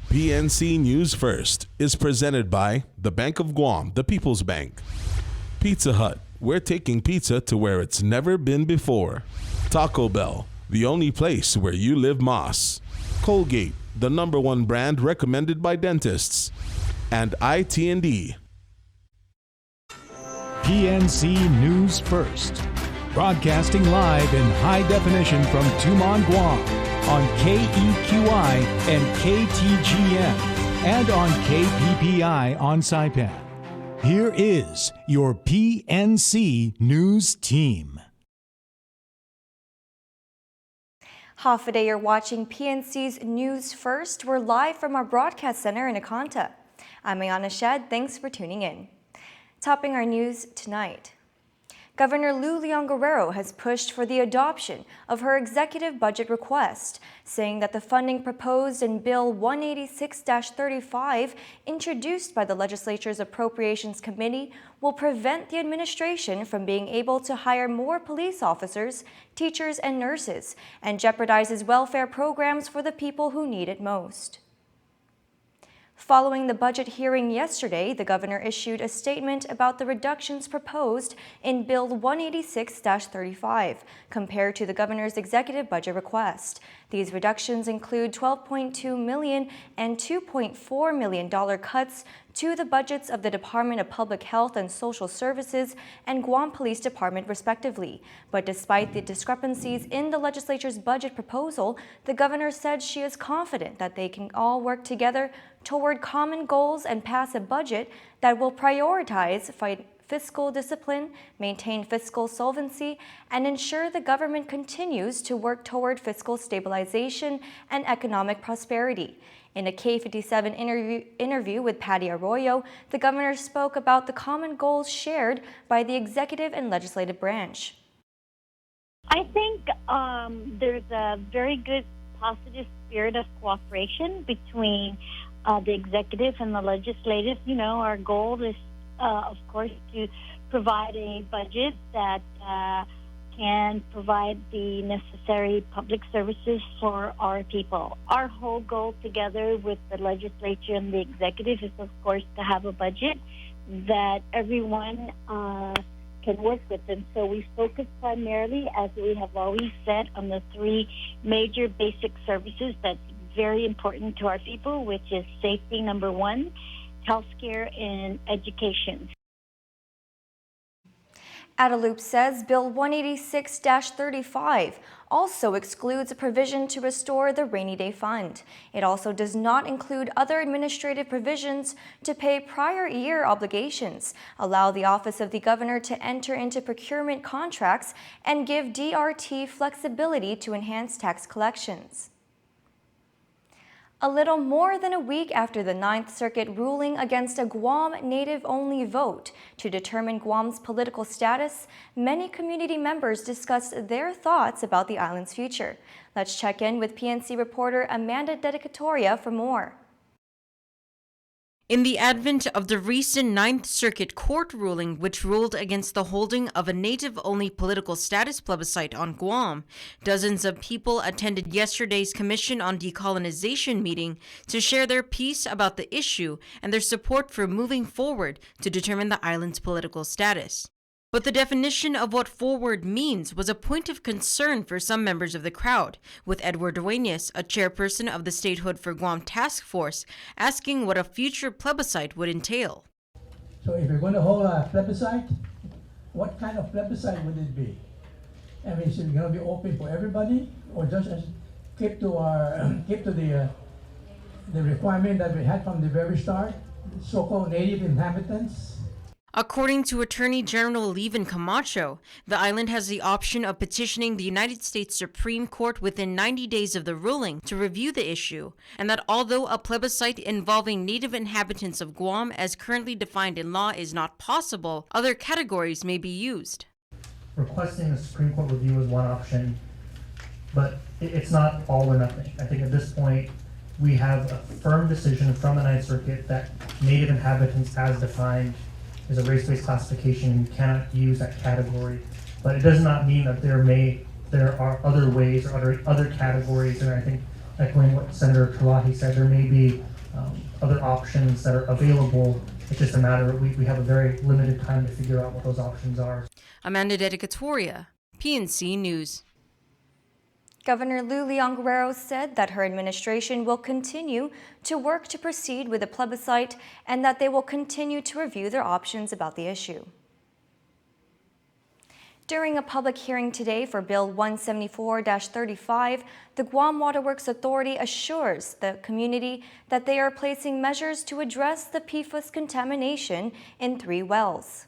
PNC News First is presented by the Bank of Guam, the People's Bank. Pizza Hut, we're taking pizza to where it's never been before. Taco Bell, the only place where you live Moss. Colgate, the #1 brand recommended by dentists. And IT&D. PNC News First, broadcasting live in high definition from Tumon, Guam, on KEQI and KTGM, and on KPPI on Saipan. Here is your PNC News team. Half a day you're watching PNC's News First. We're live from our broadcast center in Akanta. I'm Ayana Shed. Thanks for tuning in. Topping our news tonight. Governor Lou Leon Guerrero has pushed for the adoption of her executive budget request, saying that the funding proposed in Bill 186-35, introduced by the legislature's Appropriations Committee, will prevent the administration from being able to hire more police officers, teachers, and nurses, and jeopardizes welfare programs for the people who need it most. Following the budget hearing yesterday, the governor issued a statement about the reductions proposed in Bill 186-35 compared to the governor's executive budget request. These reductions include $12.2 million and $2.4 million cuts to the budgets of the Department of Public Health and Social Services and Guam Police Department, respectively. But despite the discrepancies in the legislature's budget proposal, the governor said she is confident that they can all work together toward common goals and pass a budget that will prioritize fiscal discipline, maintain fiscal solvency, and ensure the government continues to work toward fiscal stabilization and economic prosperity. In a K57 interview with Patty Arroyo, the governor spoke about the common goals shared by the executive and legislative branch. I think there's a very good positive spirit of cooperation between the executive and the legislative. You know, our goal is, of course, to provide a budget that can provide the necessary public services for our people. Our whole goal together with the legislature and the executive is, of course, to have a budget that everyone can work with. And so we focus primarily, as we have always said, on the three major basic services that's very important to our people, which is safety, #1, healthcare, and education. Adaloop says Bill 186-35 also excludes a provision to restore the rainy day fund. It also does not include other administrative provisions to pay prior year obligations, allow the Office of the Governor to enter into procurement contracts, and give DRT flexibility to enhance tax collections. A little more than a week after the Ninth Circuit ruling against a Guam native-only vote to determine Guam's political status, many community members discussed their thoughts about the island's future. Let's check in with PNC reporter Amanda Dedicatoria for more. In the advent of the recent Ninth Circuit Court ruling, which ruled against the holding of a native-only political status plebiscite on Guam, dozens of people attended yesterday's Commission on Decolonization meeting to share their piece about the issue and their support for moving forward to determine the island's political status. But the definition of what forward means was a point of concern for some members of the crowd, with Edward Duenas, a chairperson of the Statehood for Guam Task Force, asking what a future plebiscite would entail. So if you're going to hold a plebiscite, what kind of plebiscite would it be? I mean, is it going to be open for everybody, or just keep to the requirement that we had from the very start, so-called native inhabitants? According to Attorney General Levin Camacho, the island has the option of petitioning the United States Supreme Court within 90 days of the ruling to review the issue, and that although a plebiscite involving native inhabitants of Guam as currently defined in law is not possible, other categories may be used. Requesting a Supreme Court review is one option, but it's not all or nothing. I think at this point, we have a firm decision from the Ninth Circuit that native inhabitants as defined is a race-based classification, and you cannot use that category. But it does not mean that there are other ways or other categories, and I think echoing what Senator Kalahi said, there may be other options that are available. It's just a matter of we have a very limited time to figure out what those options are. Amanda Dedicatoria, PNC News. Governor Lou Leon Guerrero said that her administration will continue to work to proceed with the plebiscite and that they will continue to review their options about the issue. During a public hearing today for Bill 174-35, the Guam Waterworks Authority assures the community that they are placing measures to address the PFAS contamination in 3 wells.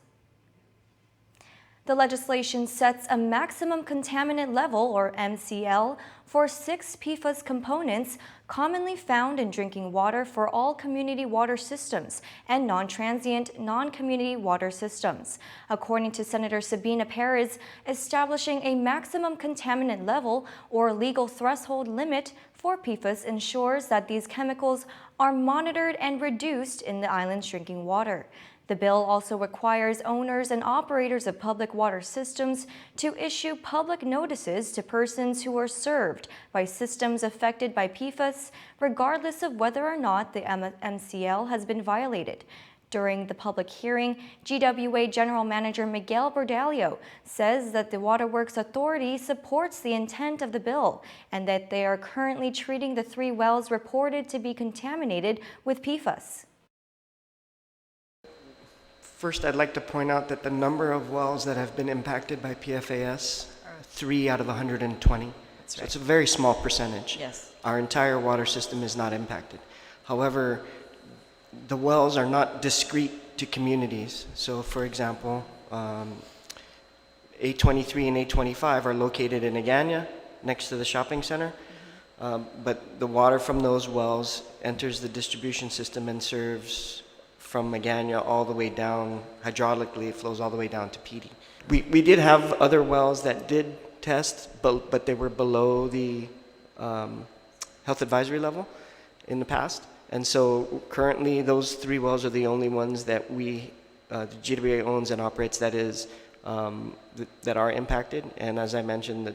The legislation sets a maximum contaminant level, or MCL, for 6 PFAS components commonly found in drinking water for all community water systems and non-transient, non-community water systems. According to Senator Sabina Perez, establishing a maximum contaminant level or legal threshold limit for PFAS ensures that these chemicals are monitored and reduced in the island's drinking water. The bill also requires owners and operators of public water systems to issue public notices to persons who are served by systems affected by PFAS, regardless of whether or not the MCL has been violated. During the public hearing, GWA General Manager Miguel Bordalio says that the Waterworks Authority supports the intent of the bill and that they are currently treating the 3 wells reported to be contaminated with PFAS. First, I'd like to point out that the number of wells that have been impacted by PFAS are 3 out of 120. So it's a very small percentage. Yes. Our entire water system is not impacted. However, the wells are not discrete to communities. So, for example, A23 and A25 are located in Agana, next to the shopping center. But the water from those wells enters the distribution system and serves from Magana all the way down, hydraulically, it flows all the way down to PD. We did have other wells that did test, but they were below the health advisory level in the past. And so currently those 3 wells are the only ones that the GWA owns and operates that are impacted. And as I mentioned that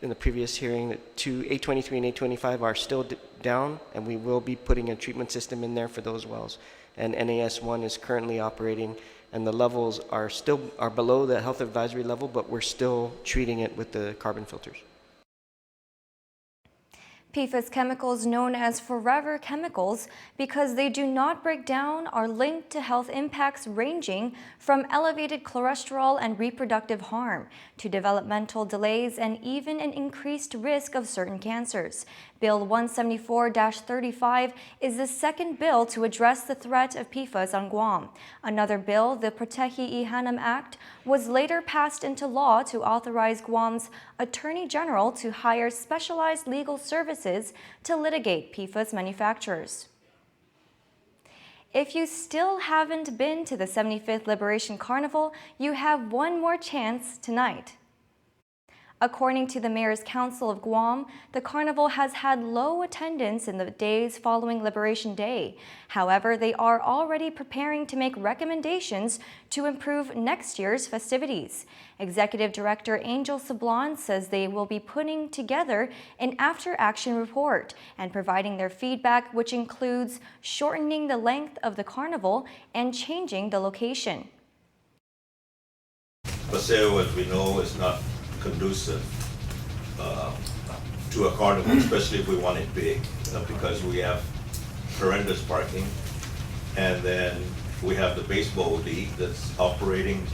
in the previous hearing, that A23 and A25 are still down, and we will be putting a treatment system in there for those wells. And NAS1 is currently operating, and the levels are below the health advisory level, but we're still treating it with the carbon filters. PFAS chemicals, known as forever chemicals because they do not break down, are linked to health impacts ranging from elevated cholesterol and reproductive harm to developmental delays and even an increased risk of certain cancers. Bill 174-35 is the second bill to address the threat of PFAS on Guam. Another bill, the Protehi Ihanam Act, was later passed into law to authorize Guam's Attorney General to hire specialized legal services to litigate PFAS manufacturers. If you still haven't been to the 75th Liberation Carnival, you have one more chance tonight. According to the Mayor's Council of Guam, the carnival has had low attendance in the days following Liberation Day. However, they are already preparing to make recommendations to improve next year's festivities. Executive Director Angel Sablon says they will be putting together an after-action report and providing their feedback, which includes shortening the length of the carnival and changing the location. Paseo, as we know, is not conducive to a carnival, especially if we want it big, because we have horrendous parking, and then we have the baseball league that's operating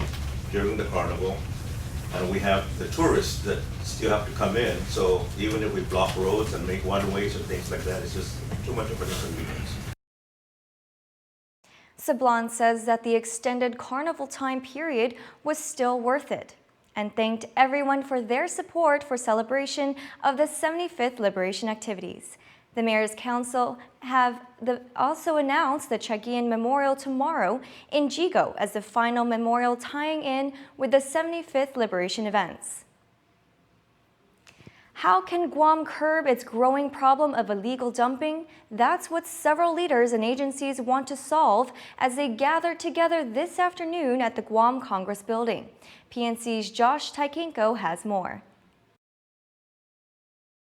during the carnival, and we have the tourists that still have to come in. So even if we block roads and make waterways and things like that, it's just too much of an inconvenience. Sablon says that the extended carnival time period was still worth it, and thanked everyone for their support for celebration of the 75th Liberation activities. The Mayor's Council have also announced the Chagian Memorial tomorrow in Jigo as the final memorial tying in with the 75th Liberation events. How can Guam curb its growing problem of illegal dumping? That's what several leaders and agencies want to solve as they gather together this afternoon at the Guam Congress Building. PNC's Josh Taikinko has more.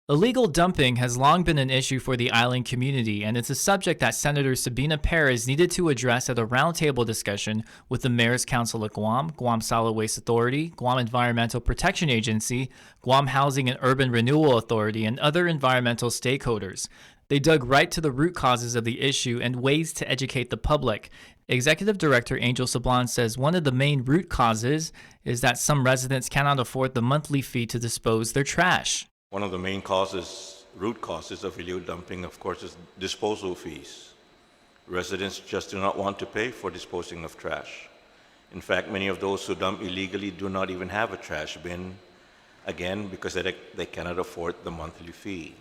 Illegal dumping has long been an issue for the island community, and it's a subject that Senator Sabina Perez needed to address at a roundtable discussion with the Mayor's Council of Guam, Guam Solid Waste Authority, Guam Environmental Protection Agency, Guam Housing and Urban Renewal Authority, and other environmental stakeholders. They dug right to the root causes of the issue and ways to educate the public. Executive Director Angel Sablan says one of the main root causes is that some residents cannot afford the monthly fee to dispose their trash. One of the main root causes of illegal dumping, of course, is disposal fees. Residents just do not want to pay for disposing of trash. In fact, many of those who dump illegally do not even have a trash bin, again, because they cannot afford the monthly fee.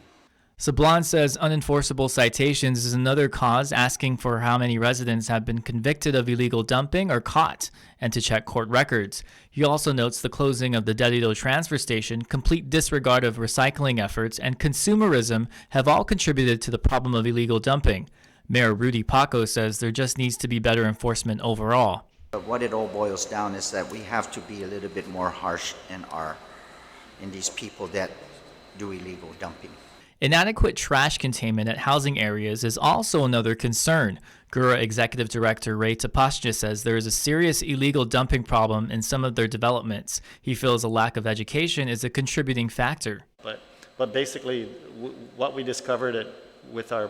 Sablan says unenforceable citations is another cause, asking for how many residents have been convicted of illegal dumping or caught, and to check court records. He also notes the closing of the Dedido transfer station, complete disregard of recycling efforts, and consumerism have all contributed to the problem of illegal dumping. Mayor Rudy Paco says there just needs to be better enforcement overall. But what it all boils down is that we have to be a little bit more harsh in these people that do illegal dumping. Inadequate trash containment at housing areas is also another concern. GURA Executive Director Ray Tapascha says there is a serious illegal dumping problem in some of their developments. He feels a lack of education is a contributing factor. But basically, what we discovered with our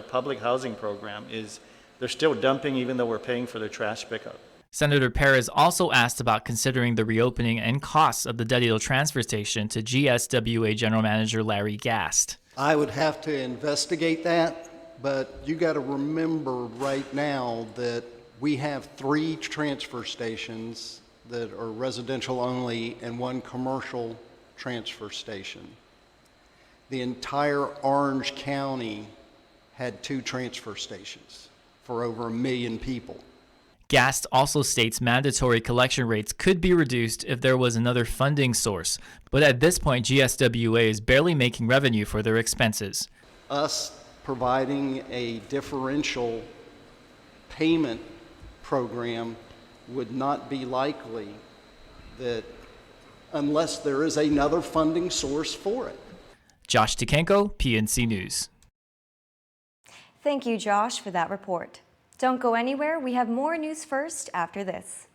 public housing program is they're still dumping even though we're paying for their trash pickup. Senator Perez also asked about considering the reopening and costs of the Dedido transfer station to GSWA General Manager Larry Gast. I would have to investigate that, but you got to remember right now that we have 3 transfer stations that are residential only and 1 commercial transfer station. The entire Orange County had 2 transfer stations for over 1 million people. Gast also states mandatory collection rates could be reduced if there was another funding source, but at this point GSWA is barely making revenue for their expenses. Us providing a differential payment program would not be likely that unless there is another funding source for it. Josh Tikenko, PNC News. Thank you, Josh, for that report. Don't go anywhere. We have more news first after this.